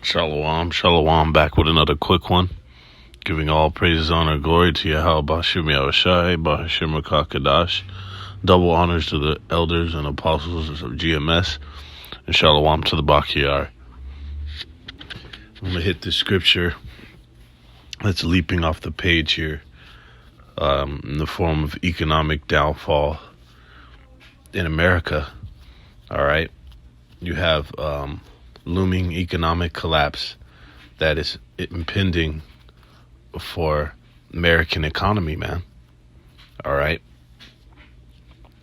Shalom, shalom, back with another quick one. Giving all praises, honor, glory to Yahweh Bashim Yahushai, Bahashim Kadash. Double honors to the elders and apostles of GMS, and shalom to the Bakiyar. I'm going to hit the scripture that's leaping off the page here in the form of economic downfall in America. All right. You have looming economic collapse that is impending for American economy, man. All right.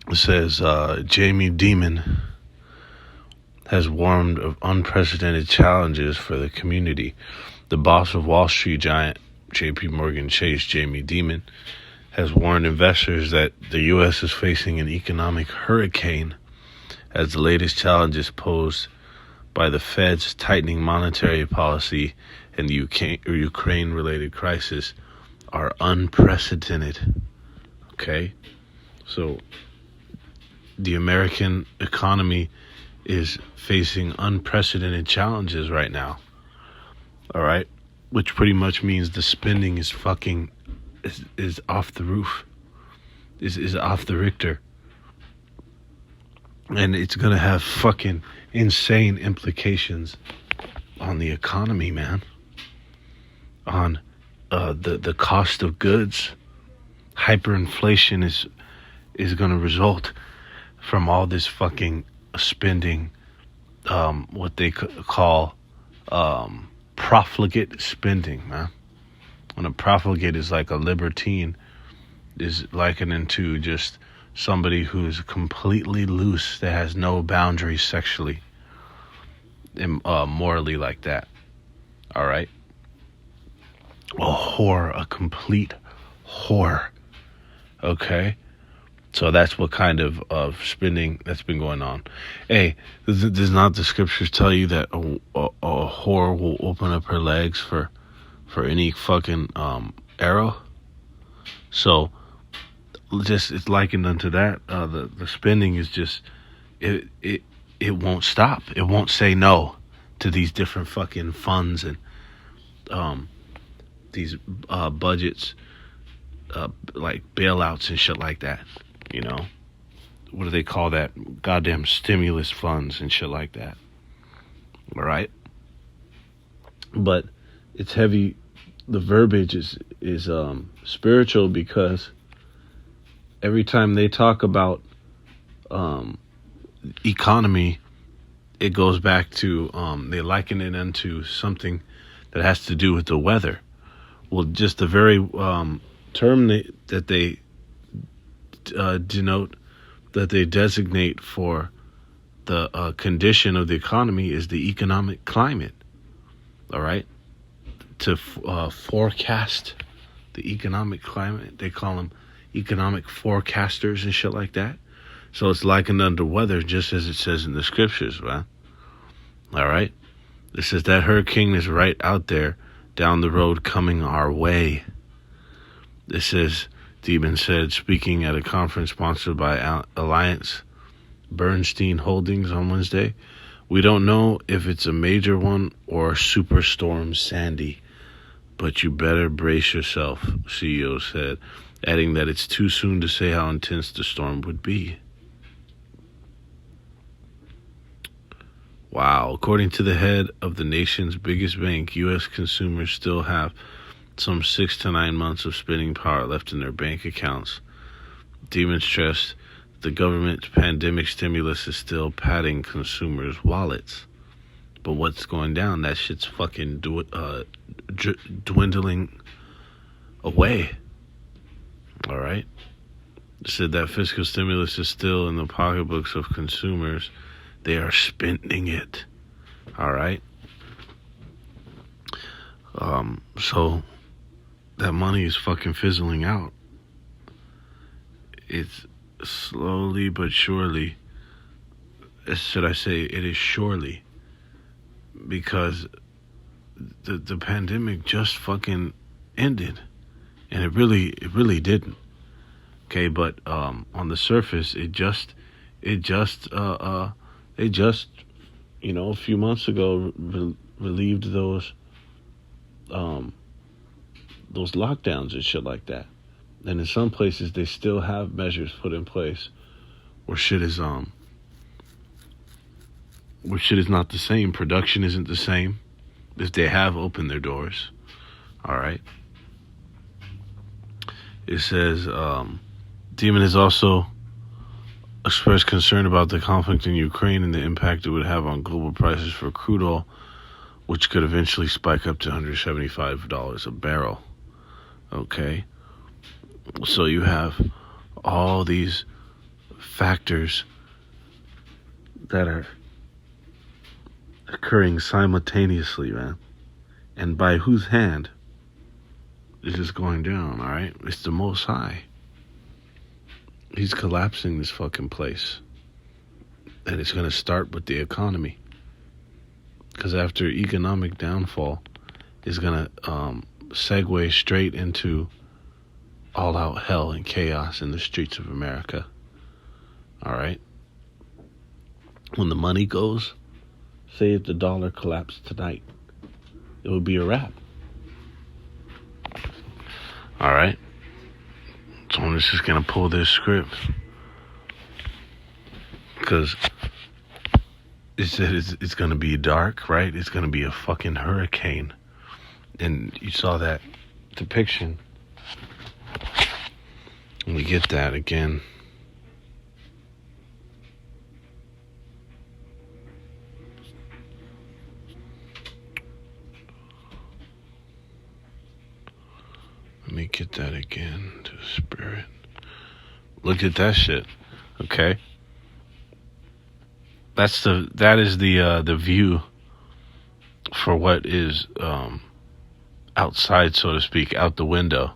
It says Jamie Dimon has warned of unprecedented challenges for the community. The boss of Wall Street giant J.P. Morgan Chase, Jamie Dimon, has warned investors that the U.S. is facing an economic hurricane as the latest challenges posed by the Fed's tightening monetary policy and the Ukraine-related crisis are unprecedented. Okay? So the American economy is facing unprecedented challenges right now. All right? Which pretty much means the spending is is off the roof. Is off the Richter. And it's going to have fucking insane implications on the economy, man. On the cost of goods. Hyperinflation is going to result from all this fucking spending, what they call profligate spending, man. When a profligate is like a libertine, is likened to just somebody who's completely loose, that has no boundaries sexually and morally like that. All right? A whore, a complete whore. Okay? So that's what kind of spending that's been going on. Hey, does not the scriptures tell you that a whore will open up her legs for any fucking arrow? So just it's likened unto that. The spending is just it won't stop. It won't say no to these different fucking funds and these budgets, like bailouts and shit like that. You know, what do they call that? Goddamn stimulus funds and shit like that. All right, but it's heavy. The verbiage is spiritual, because every time they talk about economy, it goes back to they liken it into something that has to do with the weather. Well, just the very term that they denote, that they designate for the condition of the economy is the economic climate. All right, to forecast the economic climate, they call them economic forecasters and shit like that. So it's likened unto weather, just as it says in the scriptures, man. All right, it says that hurricane is right out there down the road coming our way. This is Dimon said, speaking at a conference sponsored by Alliance Bernstein Holdings on Wednesday. We don't know if it's a major one or Superstorm Sandy, but you better brace yourself, CEO said, adding that it's too soon to say how intense the storm would be. Wow. According to the head of the nation's biggest bank, U.S. consumers still have some 6 to 9 months of spending power left in their bank accounts. Dimon stressed the government's pandemic stimulus is still padding consumers' wallets. But what's going down? That shit's fucking dwindling away. All right? It said that fiscal stimulus is still in the pocketbooks of consumers. They are spending it. All right? So that money is fucking fizzling out. It's slowly but surely, should I say, it is surely, because the pandemic just fucking ended, and it really didn't. Okay, but on the surface, it just a few months ago relieved um, those lockdowns and shit like that. And in some places, they still have measures put in place where shit is not the same. Production isn't the same. If they have opened their doors, all right. It says Demon has also expressed concern about the conflict in Ukraine and the impact it would have on global prices for crude oil, which could eventually spike up to $175 a barrel. Okay, so you have all these factors that are occurring simultaneously, man. And by whose hand is this going down, all right? It's the Most High. He's collapsing this fucking place. And it's going to start with the economy. Because after economic downfall, is going to segue straight into all-out hell and chaos in the streets of America. All right? When the money goes, say if the dollar collapsed tonight, it would be a wrap. All right? So I'm just going to pull this script. Because it said it's going to be dark, right? It's going to be a fucking hurricane. And you saw that depiction. And we get that again. Let me get that again to the spirit. Look at that shit. Okay. That is the view for what is outside, so to speak, out the window,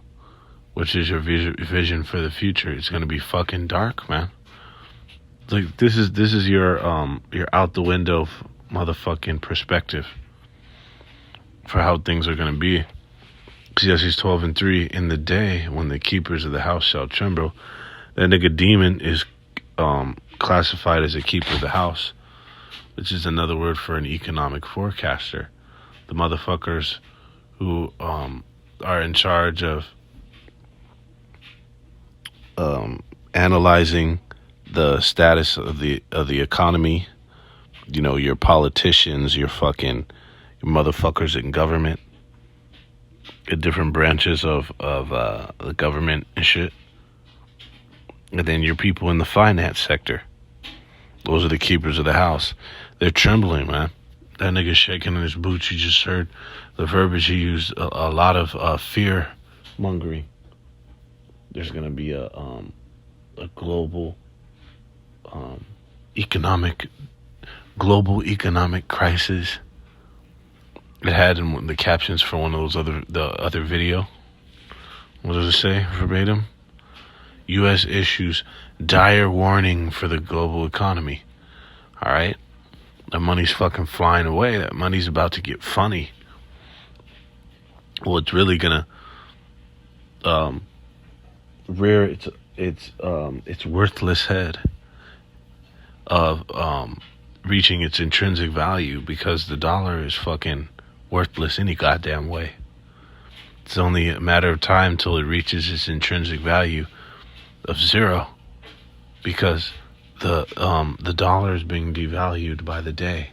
which is your vision for the future. It's gonna be fucking dark, man. Like this is your out the window motherfucking perspective for how things are gonna be. Ecclesiastes 12:3, in the day when the keepers of the house shall tremble. That nigga Demon is classified as a keeper of the house, which is another word for an economic forecaster. The motherfuckers who are in charge of analyzing the status of the economy. You know, your politicians, your motherfuckers in government, in different branches of the government and shit. And then your people in the finance sector. Those are the keepers of the house. They're trembling, man. That nigga's shaking in his boots. You just heard the verbiage he used. A lot of fear mongering. There's gonna be a global economic crisis. It had in the captions for one of those other video. What does it say verbatim? U.S. issues dire warning for the global economy. All right? That money's fucking flying away. That money's about to get funny. Well, it's really gonna rear its worthless head of reaching its intrinsic value, because the dollar is fucking worthless any goddamn way. It's only a matter of time till it reaches its intrinsic value of zero, because the dollar is being devalued by the day.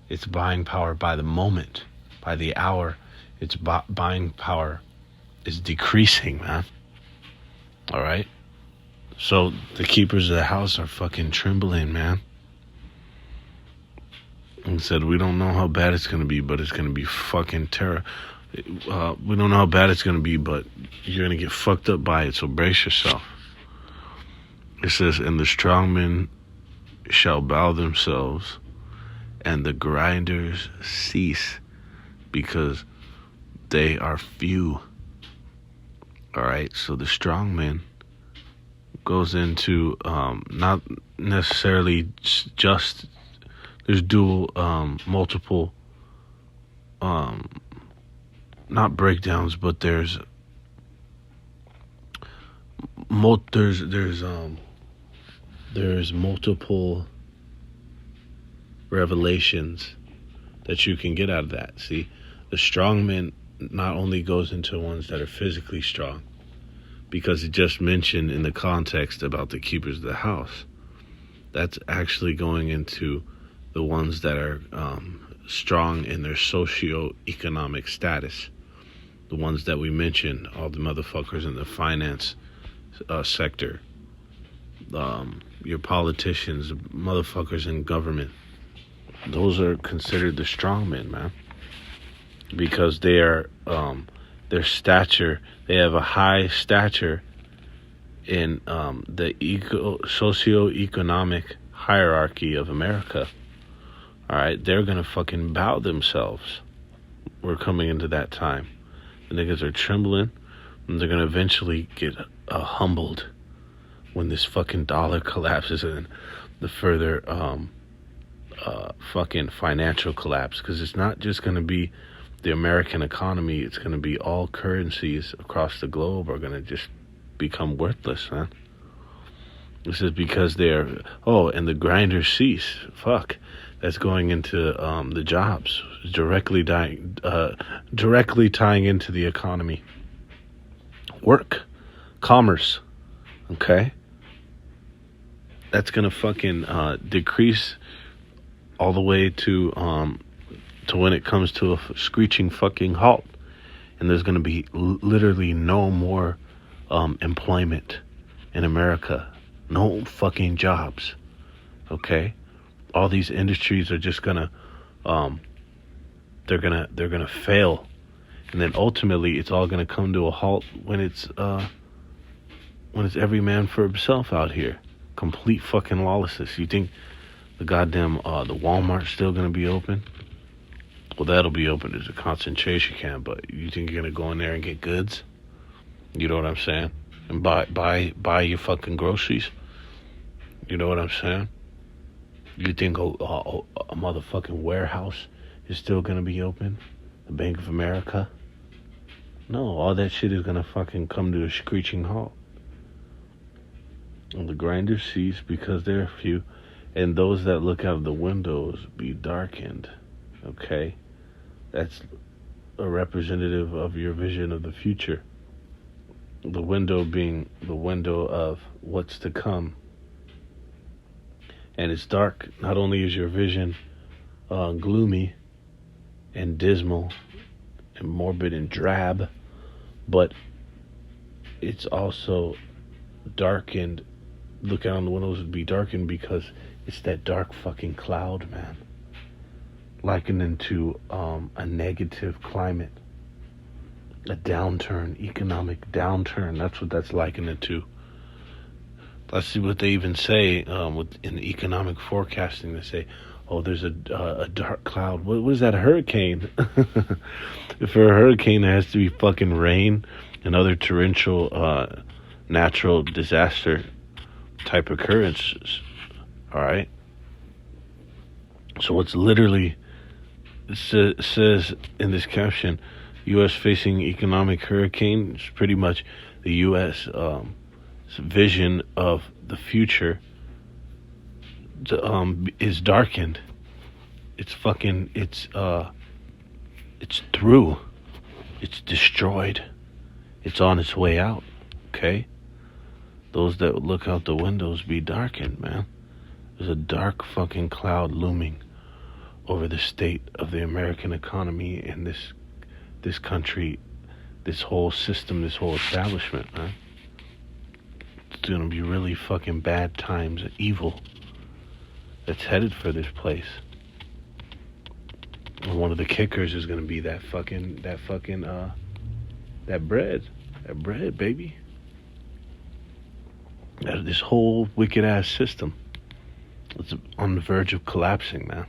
Its buying power by the moment, by the hour, its buying power is decreasing, man. All right? So the keepers of the house are fucking trembling, man. And said, we don't know how bad it's going to be, but it's going to be fucking terror. We don't know how bad it's going to be, but you're going to get fucked up by it, so brace yourself. It says, and the strong men shall bow themselves, and the grinders cease, because they are few. All right, so the strong man goes into not necessarily just, there's multiple, not breakdowns, but there's multiple revelations that you can get out of that. See, the strongman not only goes into ones that are physically strong, because it just mentioned in the context about the keepers of the house. That's actually going into the ones that are strong in their socio-economic status. The ones that we mentioned, all the motherfuckers in the finance sector, your politicians, motherfuckers in government. Those are considered the strongmen, man, because they are their stature. They have a high stature in the socio-economic hierarchy of America. All right, they're gonna fucking bow themselves. We're coming into that time. The niggas are trembling, and they're gonna eventually get humbled when this fucking dollar collapses and the further fucking financial collapse. Because it's not just gonna be the American economy; it's gonna be all currencies across the globe are gonna just become worthless, man. This is because they're and the grinders cease. Fuck, that's going into the jobs, directly tying into the economy, work, commerce. Okay, that's gonna fucking decrease all the way to when it comes to a screeching fucking halt, and there's gonna be literally no more employment in America, no fucking jobs. Okay, all these industries are just gonna they're gonna fail, and then ultimately it's all gonna come to a halt when it's every man for himself out here. Complete fucking lawlessness. You think the goddamn the Walmart's still gonna be open? Well, that'll be open as a concentration camp, but you think you're gonna go in there and get goods? You know what I'm saying? And buy your fucking groceries? You know what I'm saying? You think a motherfucking warehouse is still gonna be open? The Bank of America? No, all that shit is gonna fucking come to a screeching halt. And the grinders cease because there are few, and those that look out of the windows be darkened. Okay? That's a representative of your vision of the future. The window being the window of what's to come. And it's dark. Not only is your vision gloomy and dismal and morbid and drab, but it's also darkened. Look out on the windows would be darkened because it's that dark fucking cloud, man. Likening to a negative climate, a downturn, economic downturn. That's what that's likening to. Let's see what they even say in economic forecasting. They say, "Oh, there's a dark cloud." What is that? A hurricane? If for a hurricane, it has to be fucking rain and other torrential, natural disaster type occurrences. All right. So what's literally says in this caption, U.S. facing economic hurricane. It's pretty much the U.S. Vision of the future is darkened. It's fucking. It's through. It's destroyed. It's on its way out. Okay. Those that look out the windows be darkened, man. There's a dark fucking cloud looming over the state of the American economy and this country, this whole system, this whole establishment, man. It's gonna be really fucking bad times, evil that's headed for this place. And one of the kickers is gonna be that bread, baby. This whole wicked ass system. It's on the verge of collapsing, man.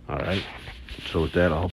All right. So with that, I'll